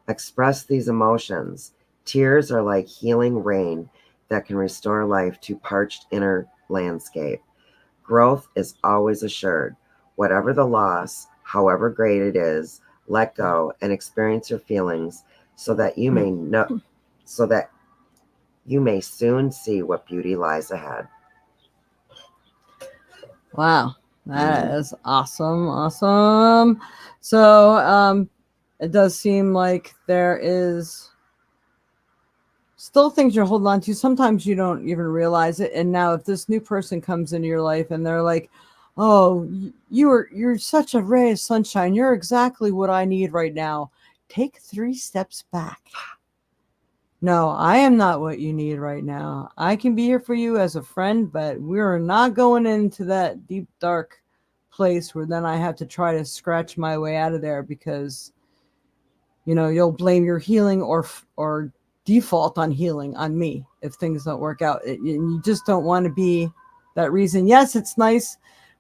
Express these emotions. Tears are like healing rain that can restore life to parched inner landscape. Growth is always assured. Whatever the loss, however great it is, let go and experience your feelings so that you may soon see what beauty lies ahead. Wow. That is awesome. Awesome. So it does seem like there is still things you're holding on to. Sometimes you don't even realize it. And now if this new person comes into your life and they're like, oh, you're such a ray of sunshine. You're exactly what I need right now. Take 3 steps back. No, I am not what you need right now. I can be here for you as a friend, but we're not going into that deep, dark place where then I have to try to scratch my way out of there because, you'll blame your healing or default on healing on me if things don't work out. You just don't want to be that reason. Yes, it's nice.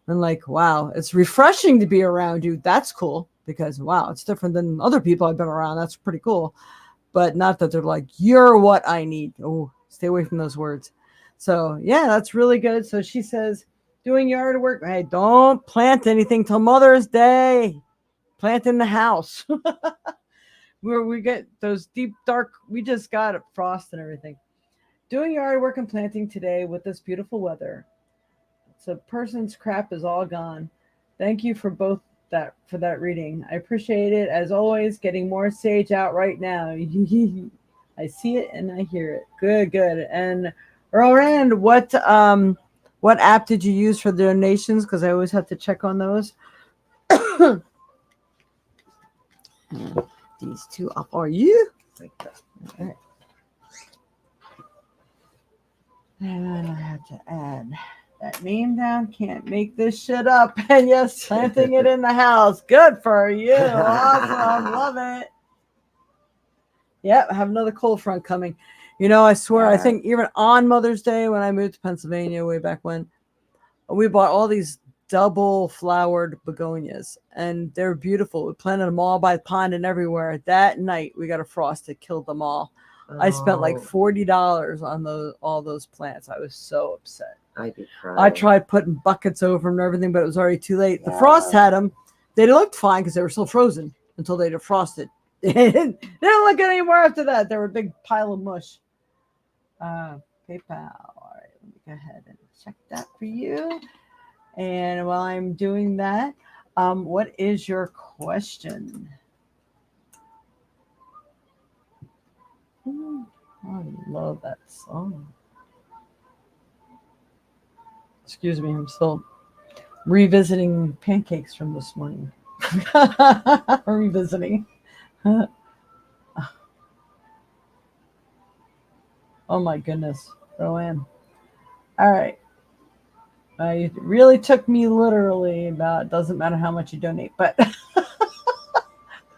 And like, wow, it's refreshing to be around you. That's cool because, wow, it's different than other people I've been around. That's pretty cool. But not that they're like, you're what I need. Oh, stay away from those words. So, yeah, that's really good. So she says, doing yard work. Hey, don't plant anything till Mother's Day. Plant in the house. Where we get those deep, dark, we just got frost and everything. Doing yard work and planting today with this beautiful weather. So, person's crap is all gone. Thank you for that reading. I appreciate it as always. Getting more sage out right now. I see it and I hear it. Good. And Roland, what app did you use for the donations? Because I always have to check on those. These two up are you? Like that. All right. And then I have to add that name down. Can't make this shit up. And yes, planting it in the house. Good for you. Awesome. Love it. Yep, I have another cold front coming. I swear, I think even on Mother's Day when I moved to Pennsylvania way back when, we bought all these double flowered begonias and they're beautiful. We planted them all by the pond and everywhere. That night we got a frost that killed them all. I spent like $40 on all those plants. I was so upset. I'd be crying. I tried putting buckets over them and everything, but it was already too late. The frost had them. They looked fine because they were still frozen until they defrosted. They didn't look good anymore after that. They were a big pile of mush. PayPal. All right, let me go ahead and check that for you. And while I'm doing that, what is your question? I love that song. Excuse me, I'm still revisiting pancakes from this morning. Revisiting. Oh my goodness, Rowan. All right. It really took me literally about, doesn't matter how much you donate, but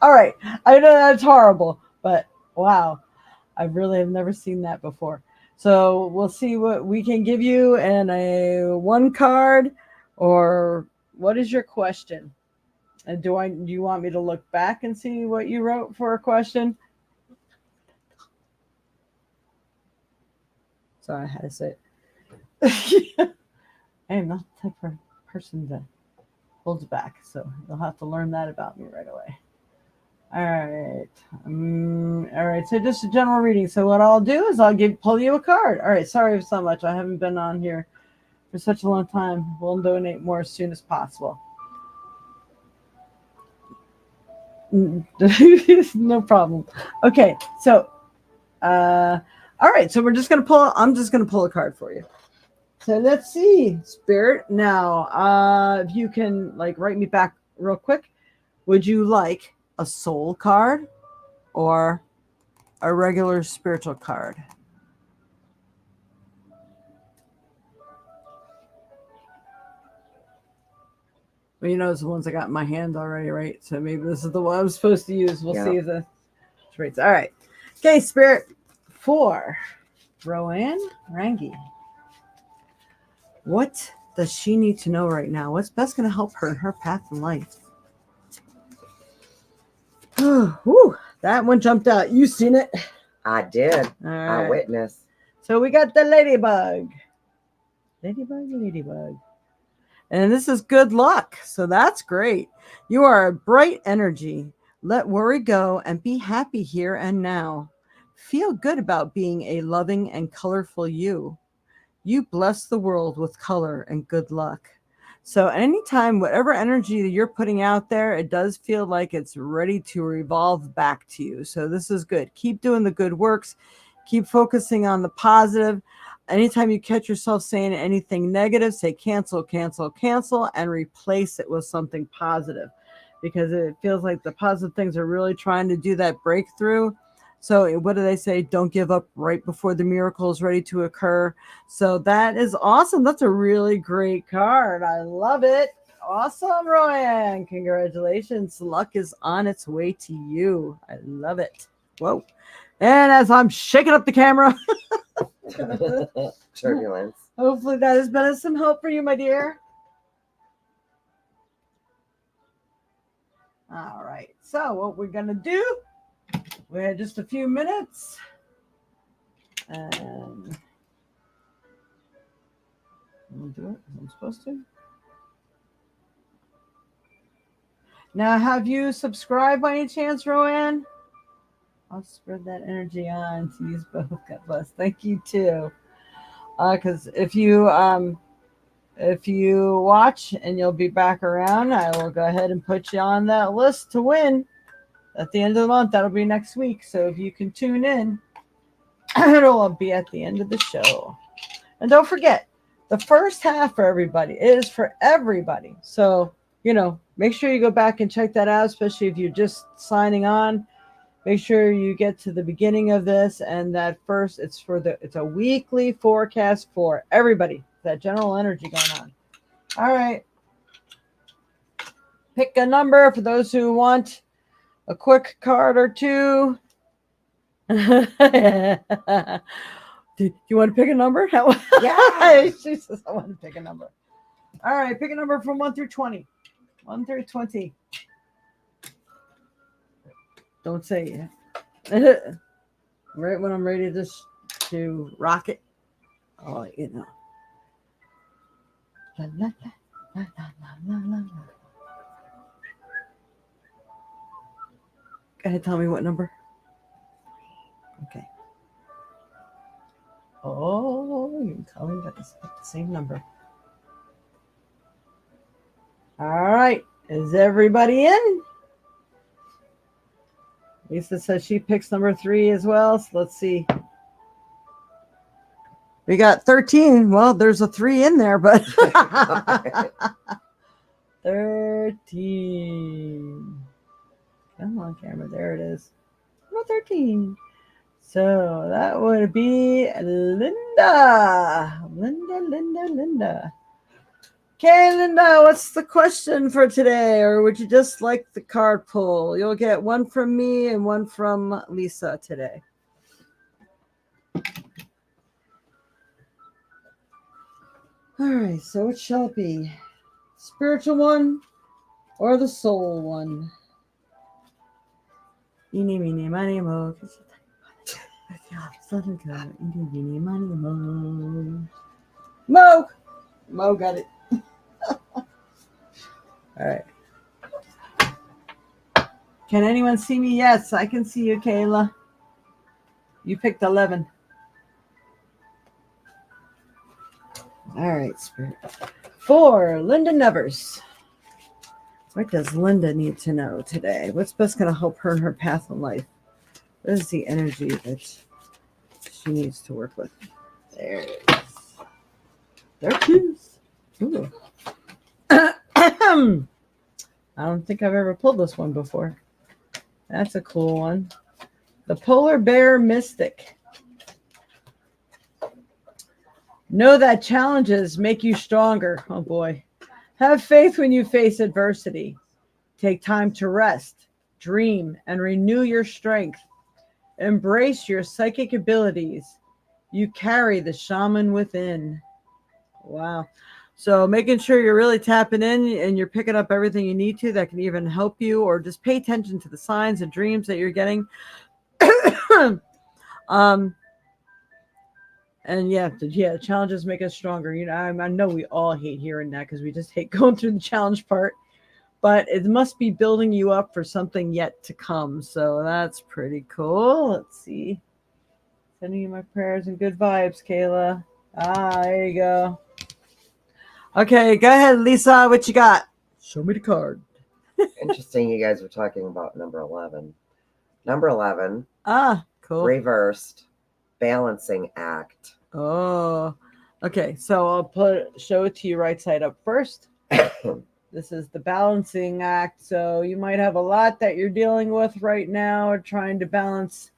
all right. I know that's horrible, but wow. I really have never seen that before. So we'll see what we can give you and a 1 card, or what is your question? And do you want me to look back and see what you wrote for a question? Sorry, I had to say it. I am not the type of person that holds back, so you'll have to learn that about me right away. All right. All right. So just a general reading. So what I'll do is I'll pull you a card. All right. Sorry so much. I haven't been on here for such a long time. We'll donate more as soon as possible. No problem. Okay. So, all right. So I'm just gonna pull a card for you. So let's see, Spirit. Now, if you can like write me back real quick, would you like a soul card or a regular spiritual card? Well, you know, it's the ones I got in my hand already, right? So maybe this is the one I'm supposed to use. We'll see if the traits. All right. Okay, Spirit. For Roanne Rangi. What does she need to know right now? What's best going to help her in her path in life? Whew, that one jumped out. You seen it? I did. All right. I witnessed. So we got the ladybug. Ladybug. And this is good luck. So that's great. You are a bright energy. Let worry go and be happy here and now. Feel good about being a loving and colorful you. You bless the world with color and good luck. So anytime, whatever energy that you're putting out there, it does feel like it's ready to revolve back to you. So this is good. Keep doing the good works. Keep focusing on the positive. Anytime you catch yourself saying anything negative, say cancel, cancel, cancel, and replace it with something positive, because it feels like the positive things are really trying to do that breakthrough. So what do they say? Don't give up right before the miracle is ready to occur. So that is awesome. That's a really great card. I love it. Awesome, Roanne. Congratulations. Luck is on its way to you. I love it. Whoa. And as I'm shaking up the camera. Turbulence. Hopefully that has been some help for you, my dear. All right. So what we're going to do, we had just a few minutes. And I'm going to do it as I'm supposed to. Now, have you subscribed by any chance, Roanne? I'll spread that energy on to use both. God bless. Thank you too. Because if you watch and you'll be back around, I will go ahead and put you on that list to win at the end of the month. That'll be next week. So if you can tune in, it'll be at the end of the show. And don't forget, the first half for everybody is for everybody. So, make sure you go back and check that out, especially if you're just signing on. Make sure you get to the beginning of this, and that first, it's a weekly forecast for everybody. That general energy going on. All right. Pick a number for those who want a quick card or two. Do you want to pick a number? Yeah. She says, I want to pick a number. All right. Pick a number from 1 through 20. 1 through 20. Don't say it. Right when I'm ready to rock it. Oh, La, la, la, la, la, la, la. Go ahead, tell me what number. Okay. Oh, you can tell me that it's the same number. All right. Is everybody in? Lisa says she picks number 3 as well. So let's see. We got 13. Well, there's a 3 in there, but 13. Come on, camera. There it is. Number 13. So that would be Linda. Linda. Okay, Linda, what's the question for today? Or would you just like the card pull? You'll get one from me and one from Lisa today. All right, so it shall be spiritual one or the soul one. Eeny, meeny, miny, mo. Southern California, Indian, money, Mo. Mo got it. All right. Can anyone see me? Yes, I can see you, Kayla. You picked 11. All right, Spirit. 4, Linda Nevers. What does Linda need to know today? What's best going to help her in her path in life? What is the energy that she needs to work with? There it is. There it is. Ooh. I don't think I've ever pulled this one before. That's a cool one. The Polar Bear Mystic. Know that challenges make you stronger. Oh boy. Have faith when you face adversity. Take time to rest, dream, and renew your strength. Embrace your psychic abilities. You carry the shaman within. Wow. So making sure you're really tapping in and you're picking up everything you need to that can even help you, or just pay attention to the signs and dreams that you're getting. And yeah, challenges make us stronger. You know, I know we all hate hearing that because we just hate going through the challenge part, but it must be building you up for something yet to come. So that's pretty cool. Let's see. Sending you my prayers and good vibes, Kayla. There you go. Okay, go ahead, Lisa. What you got? Show me the card. Interesting, you guys were talking about number 11. Number 11. Cool. Reversed balancing act. Oh, okay. So I'll show it to you right side up first. This is the balancing act. So you might have a lot that you're dealing with right now, or trying to balance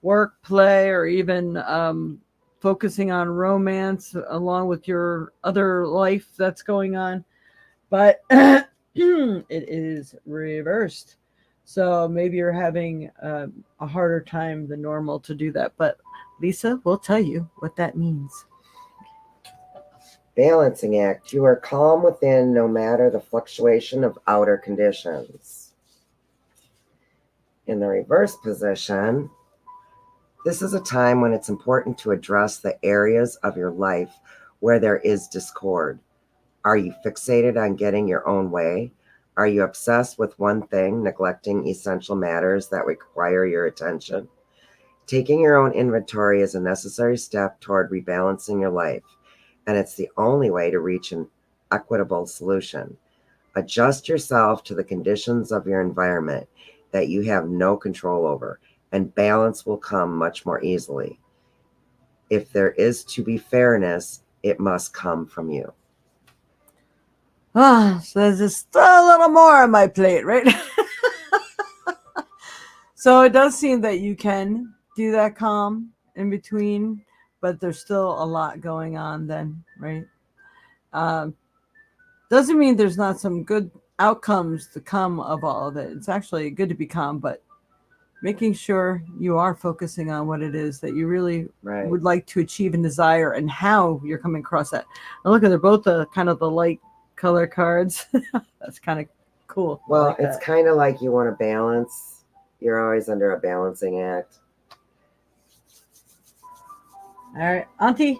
work, play, or even focusing on romance along with your other life that's going on. But it is reversed. So maybe you're having a harder time than normal to do that. But Lisa will tell you what that means. Balancing act. You are calm within no matter the fluctuation of outer conditions. In the reverse position, this is a time when it's important to address the areas of your life where there is discord. Are you fixated on getting your own way? Are you obsessed with one thing, neglecting essential matters that require your attention? Taking your own inventory is a necessary step toward rebalancing your life, and it's the only way to reach an equitable solution. Adjust yourself to the conditions of your environment that you have no control over, and balance will come much more easily. If there is to be fairness, it must come from you. So there's just a little more on my plate, right? So it does seem that you can do that calm in between, but there's still a lot going on then, right? Doesn't mean there's not some good outcomes to come of all of it. It's actually good to be calm, but making sure you are focusing on what it is that you really would like to achieve and desire, and how you're coming across that. And look, they're both kind of the light color cards. That's kind of cool. Well, like it's kind of like you want to balance. You're always under a balancing act. All right, Auntie,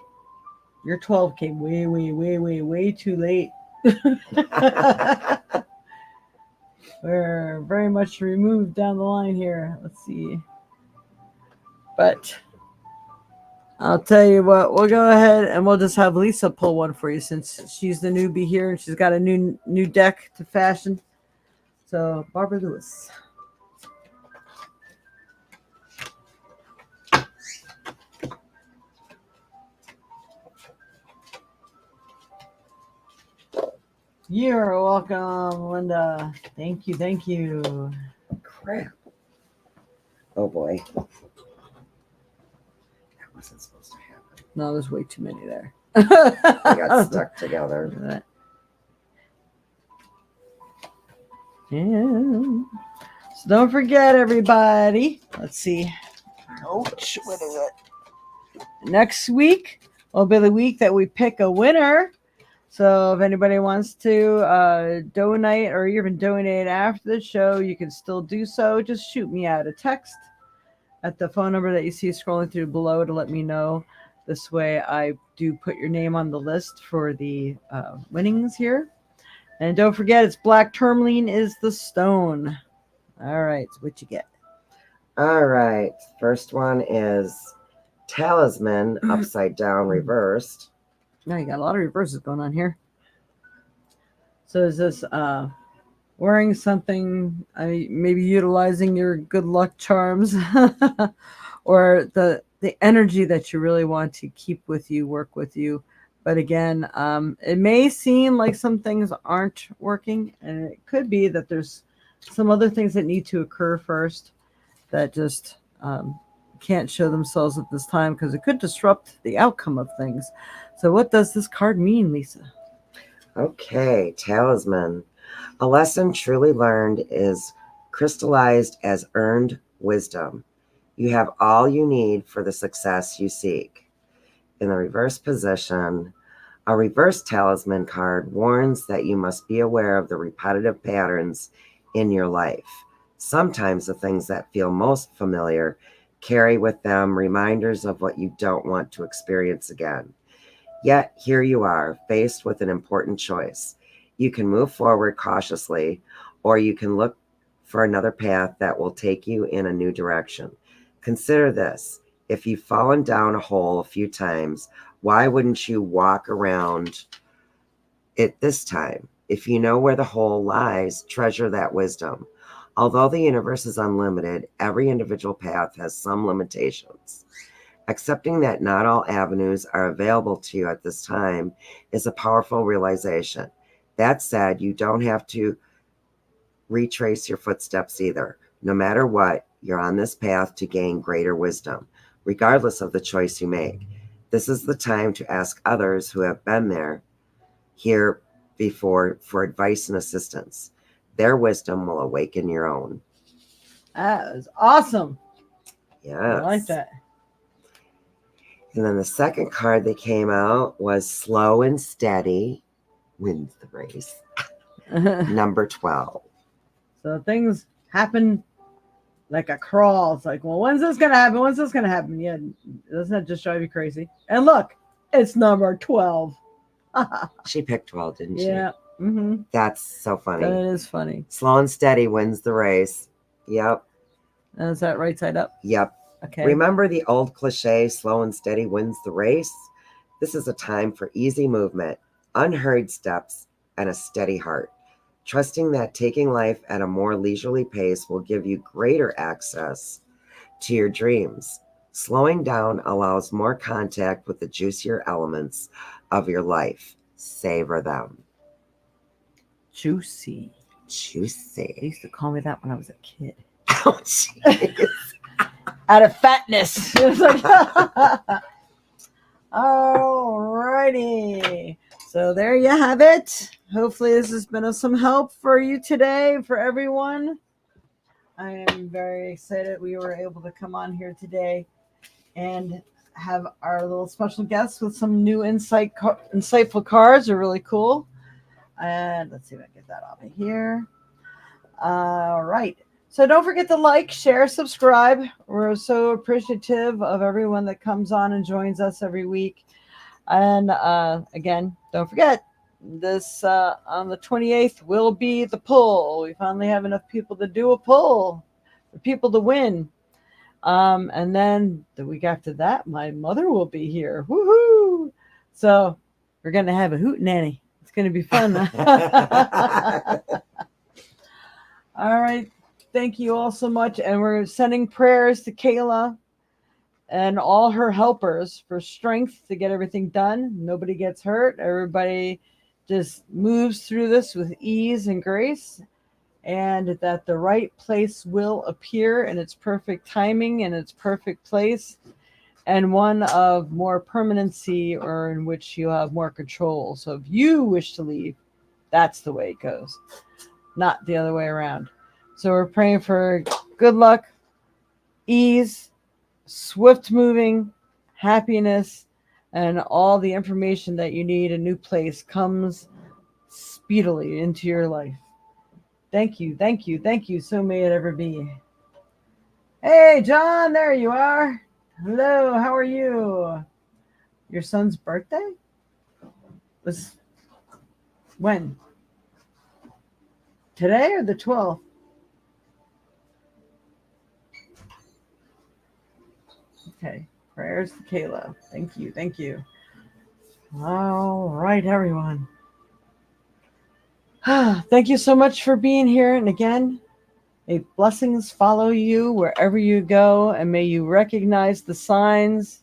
your 12 came way too late. We're very much removed down the line here. Let's see. But I'll tell you what, we'll go ahead and we'll just have Lisa pull one for you, since she's the newbie here and she's got a new deck to fashion. So, Barbara Lewis. You're welcome, Linda. Thank you. Crap. Oh boy. That wasn't supposed to happen. No, there's way too many there. They got stuck together. Yeah. So don't forget, everybody. Let's see. Ouch, what is it? Next week will be the week that we pick a winner. So if anybody wants to donate, or even donate after the show, you can still do so. Just shoot me out a text at the phone number that you see scrolling through below to let me know. This way I do put your name on the list for the winnings here. And don't forget, it's black tourmaline is the stone. All right, so what you get? All right. First one is talisman upside down reversed. Now you got a lot of reverses going on here. So is this wearing something, maybe utilizing your good luck charms or the energy that you really want to keep with you, work with you. But again, it may seem like some things aren't working, and it could be that there's some other things that need to occur first that just can't show themselves at this time because it could disrupt the outcome of things. So what does this card mean, Lisa? Okay, talisman. A lesson truly learned is crystallized as earned wisdom. You have all you need for the success you seek. In the reverse position, a reverse talisman card warns that you must be aware of the repetitive patterns in your life. Sometimes the things that feel most familiar carry with them reminders of what you don't want to experience again. Yet here you are, faced with an important choice. You can move forward cautiously, or you can look for another path that will take you in a new direction. Consider this. If you've fallen down a hole a few times, why wouldn't you walk around it this time? If you know where the hole lies, treasure that wisdom. Although the universe is unlimited, every individual path has some limitations. Accepting that not all avenues are available to you at this time is a powerful realization. That said, you don't have to retrace your footsteps either. No matter what, you're on this path to gain greater wisdom, regardless of the choice you make. This is the time to ask others who have been here before for advice and assistance. Their wisdom will awaken your own. That was awesome. Yes. I like that. And then the second card that came out was Slow and Steady Wins the Race. Number 12. So things happen like a crawl. It's like, well, when's this going to happen? When's this going to happen? Yeah, doesn't that just drive you crazy? And look, it's number 12. She picked 12, didn't she? Yeah. Mm-hmm. That's so funny. That is funny. Slow and steady wins the race. Yep. And is that right side up? Yep. Okay. Remember the old cliche, slow and steady wins the race? This is a time for easy movement, unhurried steps, and a steady heart. Trusting that taking life at a more leisurely pace will give you greater access to your dreams. Slowing down allows more contact with the juicier elements of your life. Savor them. Juicy. Juicy. They used to call me that when I was a kid. Oh, jeez. Out of fatness. It was like, alrighty. So there you have it. Hopefully this has been of some help for you today, for everyone. I am very excited we were able to come on here today and have our little special guests with some new insightful cards. Are really cool. And let's see if I can get that off of here. All right. So don't forget to like, share, subscribe. We're so appreciative of everyone that comes on and joins us every week. And again, don't forget, this on the 28th will be the pull. We finally have enough people to do a pull for people to win. And then the week after that, my mother will be here. Woohoo! So we're going to have a hoot nanny. It's going to be fun. All right. Thank you all so much. And we're sending prayers to Kayla and all her helpers for strength to get everything done. Nobody gets hurt. Everybody just moves through this with ease and grace, and that the right place will appear in its perfect timing and its perfect place, and one of more permanency or in which you have more control. So if you wish to leave, that's the way it goes, not the other way around. So we're praying for good luck, ease, swift moving, happiness, and all the information that you need. A new place comes speedily into your life. Thank you, thank you, thank you. So may it ever be. Hey, John, there you are. Hello, how are you? Your son's birthday was when? Today or the 12th? Okay. Prayers to Kayla. Thank you. Thank you. All right, everyone. Thank you so much for being here. And again, may blessings follow you wherever you go, and may you recognize the signs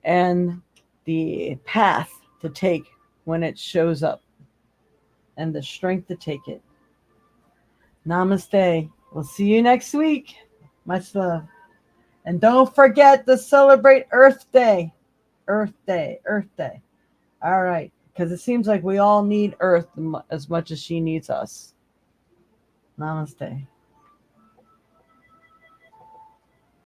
and the path to take when it shows up and the strength to take it. Namaste. We'll see you next week. Much love. And don't forget to celebrate Earth Day. Earth Day. Earth Day. All right. Because it seems like we all need Earth as much as she needs us. Namaste.